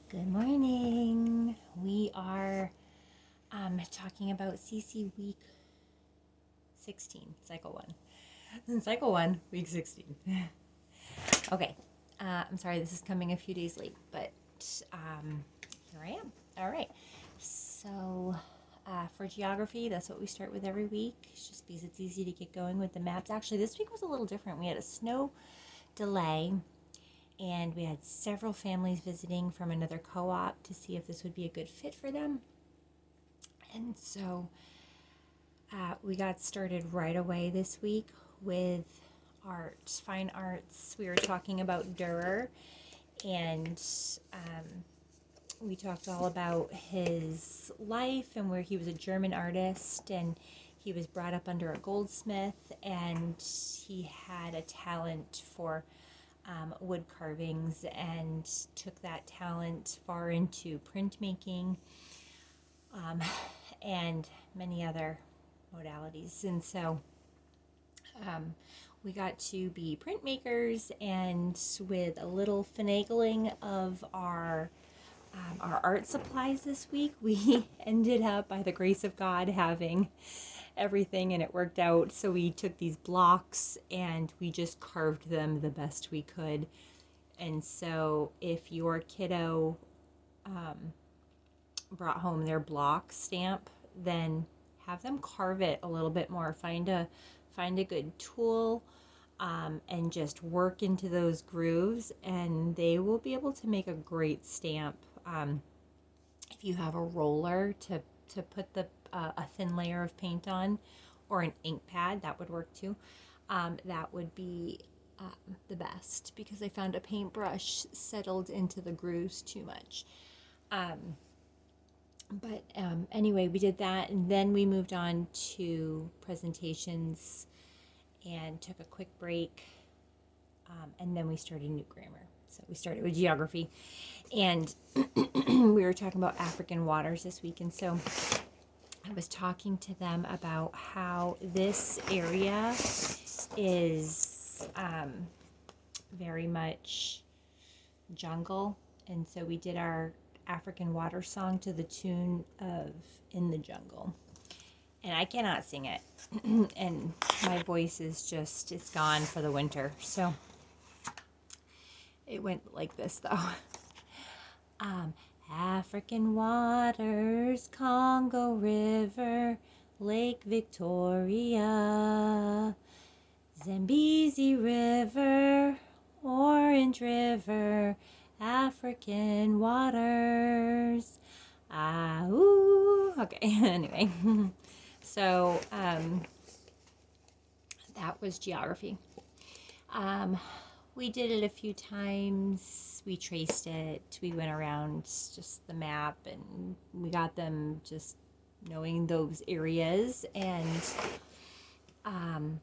Good morning. We are talking about CC week 16, cycle 1. Cycle 1, week 16. Okay. I'm sorry this is coming a few days late, but here I am. All right. So for geography, that's what we start with every week. It's just because it's easy to get going with the maps. Actually, this week was a little different. We had a snow delay and we had several families visiting from another co-op to see if this would be a good fit for them. And so we got started right away this week with art, fine arts. We were talking about Durer, and we talked all about his life and where he was a German artist, and he was brought up under a goldsmith, and he had a talent for wood carvings and took that talent far into printmaking and many other modalities. And so we got to be printmakers, and with a little finagling of our art supplies this week, we ended up, by the grace of God, having everything, and it worked out. So we took these blocks and we just carved them the best we could. And so if your kiddo brought home their block stamp, then have them carve it a little bit more. Find a good tool and just work into those grooves, and they will be able to make a great stamp. If you have a roller to put a thin layer of paint on, or an ink pad, that would work too. That would be the best, because I found a paintbrush settled into the grooves too much. But anyway, we did that, and then we moved on to presentations and took a quick break, and then we started new grammar. So we started with geography, and we were talking about African waters this week, and so I was talking to them about how this area is very much jungle, and so we did our African water song to the tune of In the Jungle. And I cannot sing it. And my voice is just, it's gone for the winter. So it went like this though. African waters, Congo River, Lake Victoria, Zambezi River, Orange River, African waters. Ah, ooh. Okay, anyway. So that was geography. We did it a few times. We traced it. We went around just the map, and we got them just knowing those areas. And then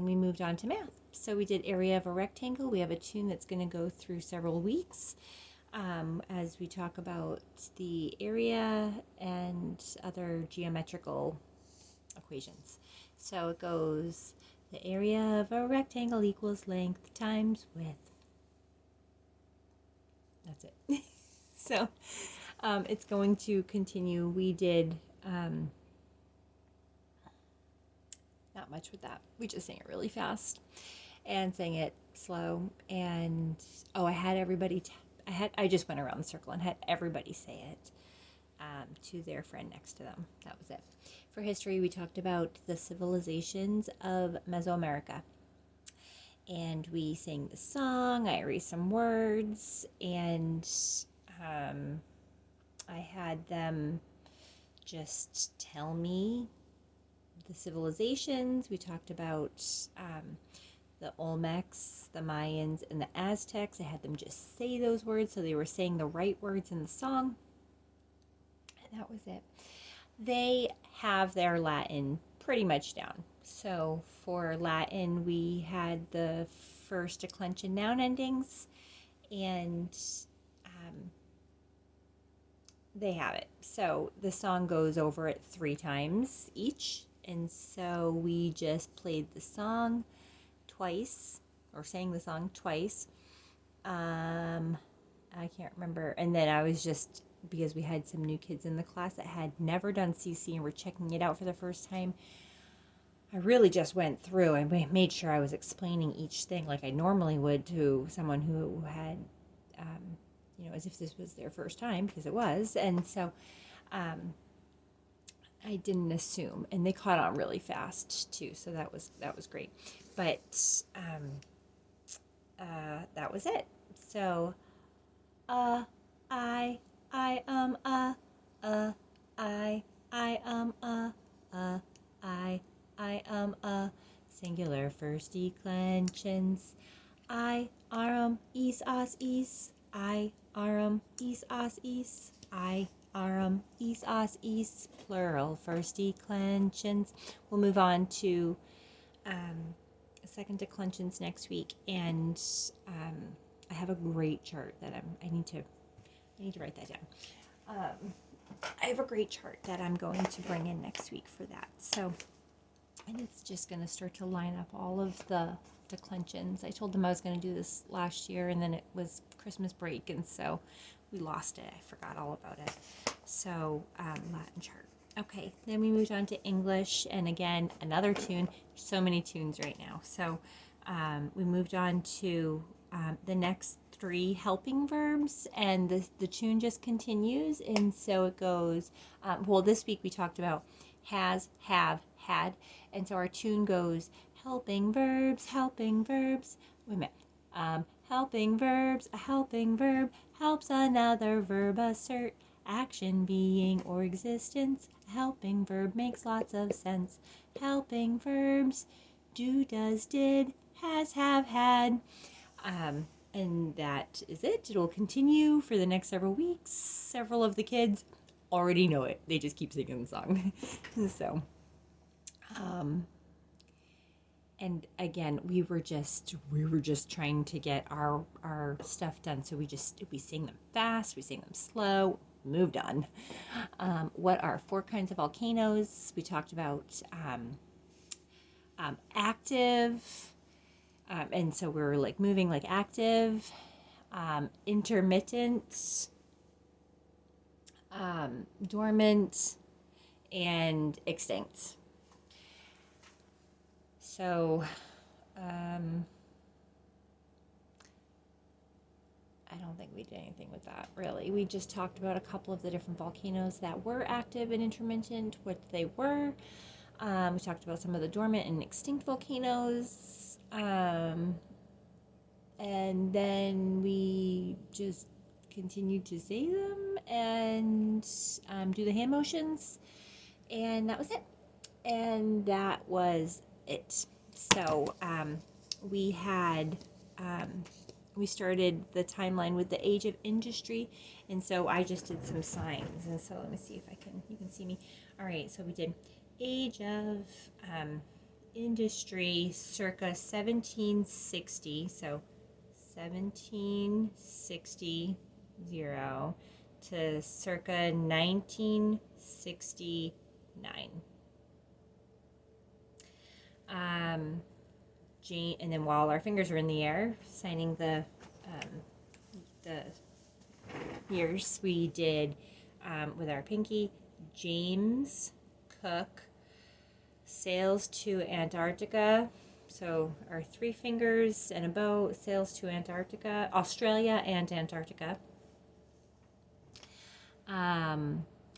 we moved on to math. So we did area of a rectangle. We have a tune that's going to go through several weeks as we talk about the area and other geometrical equations. So it goes, the area of a rectangle equals length times width. That's it. So it's going to continue. We did not much with that. We just sang it really fast and sang it slow. And I had everybody I just went around the circle and had everybody say it to their friend next to them. That was it. For history, we talked about the civilizations of Mesoamerica, and we sang the song. I erased some words, and I had them just tell me the civilizations. We talked about the Olmecs, the Mayans, and the Aztecs. I had them just say those words, so they were saying the right words in the song. And that was it. They have their Latin pretty much down. So for Latin, we had the first declension noun endings, and they have it. So the song goes over it 3 times each, and so we just played the song twice, or sang the song twice. I can't remember. And then I was just, because we had some new kids in the class that had never done CC and were checking it out for the first time, I really just went through and made sure I was explaining each thing like I normally would to someone who had, as if this was their first time, because it was. And so I didn't assume, and they caught on really fast too. So that was great. But that was it. So, I, I, I, singular first declensions. I, is, as, is. I, is, as, is. I, is, as, is. Plural first declensions. We'll move on to second declensions next week, and I have a great chart that I need to write that down. I have a great chart that I'm going to bring in next week for that. So, and it's just going to start to line up all of the declensions. I told them I was going to do this last year, and then it was Christmas break, and so we lost it. I forgot all about it. So, Latin chart. Okay, then we moved on to English, and again, another tune. So many tunes right now. So we moved on to the next 3 helping verbs, and the tune just continues. And so it goes, this week we talked about has, have, had, and so our tune goes helping verbs, helping verbs. Wait a minute. Helping verbs, a helping verb helps another verb assert action, being, or existence. A helping verb makes lots of sense. Helping verbs, do, does, did, has, have, had. And that is it. It will continue for the next several weeks. Several of the kids already know it. They just keep singing the song. So, and again, we were just trying to get our stuff done. So we sing them fast, we sing them slow, moved on. What are 4 kinds of volcanoes? We talked about active, and so we were like moving like active, intermittent, dormant, and extinct. So, I don't think we did anything with that, really. We just talked about a couple of the different volcanoes that were active and intermittent, what they were. We talked about some of the dormant and extinct volcanoes. And then we just continued to say them and do the hand motions. And that was it. And that was it. So we had... we started the timeline with the age of industry, and so I just did some signs. And so let me see if you can see me. All right, so we did age of industry circa 1760, so 1760 to circa 1969. And then while our fingers were in the air, signing the years, we did with our pinky, James Cook sails to Antarctica. So our 3 fingers and a bow, sails to Antarctica, Australia and Antarctica.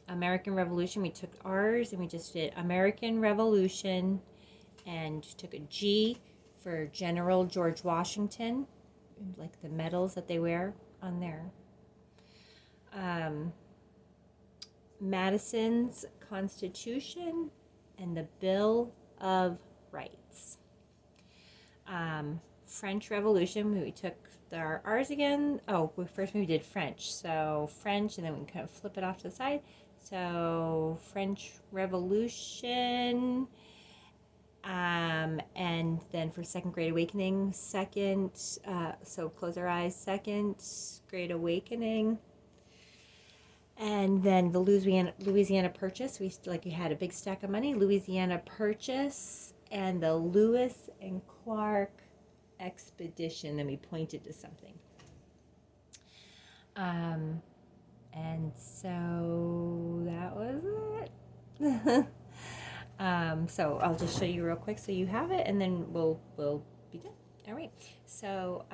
American Revolution, we took ours and we just did American Revolution and took a G for General George Washington, like the medals that they wear on there. Madison's Constitution and the Bill of Rights. French Revolution, we took our R's again. First we did French. So French, and then we kind of flip it off to the side. So French Revolution. And then for Second Great Awakening, so close our eyes, Second Great Awakening. And then the Louisiana Purchase, we had a big stack of money, Louisiana Purchase, and the Lewis and Clark Expedition. Then we pointed to something. And so that was it. So I'll just show you real quick so you have it, and then we'll be done. All right. So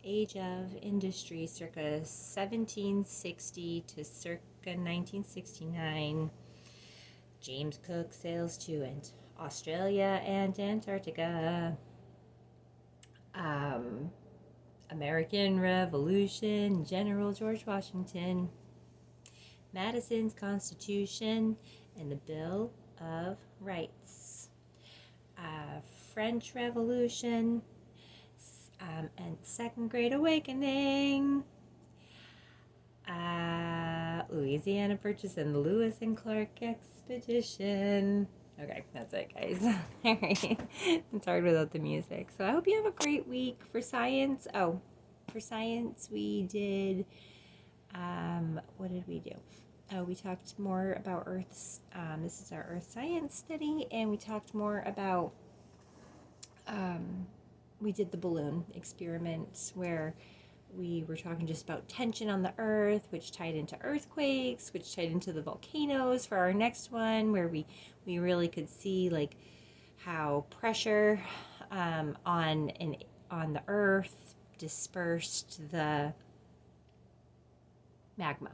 age of industry, circa 1760 to circa 1969. James Cook sails to Australia and Antarctica. American Revolution, General George Washington, Madison's Constitution, and the Bill of Rights. French Revolution, and Second Great Awakening. Louisiana Purchase and the Lewis and Clark Expedition. Okay, that's it, guys. All right. It's hard without the music. So I hope you have a great week. For science, for science, we did, what did we do? Oh, we talked more about Earth's, this is our Earth science study, and we talked more about, we did the balloon experiment where we were talking just about tension on the earth, which tied into earthquakes, which tied into the volcanoes for our next one, where we really could see like how pressure on the earth dispersed the magma.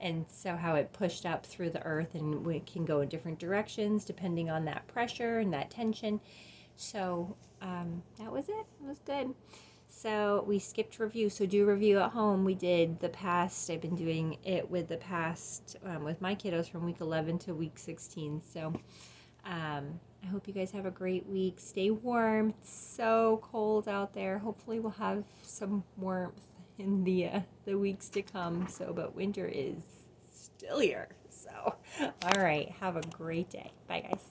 And so how it pushed up through the earth, and it can go in different directions depending on that pressure and that tension. So that was it. It was good. So we skipped review. So do review at home. We did the past. I've been doing it with the past with my kiddos from week 11 to week 16. So I hope you guys have a great week. Stay warm. It's so cold out there. Hopefully we'll have some warmth in the weeks to come. So, but winter is still here. So, all right. Have a great day. Bye, guys.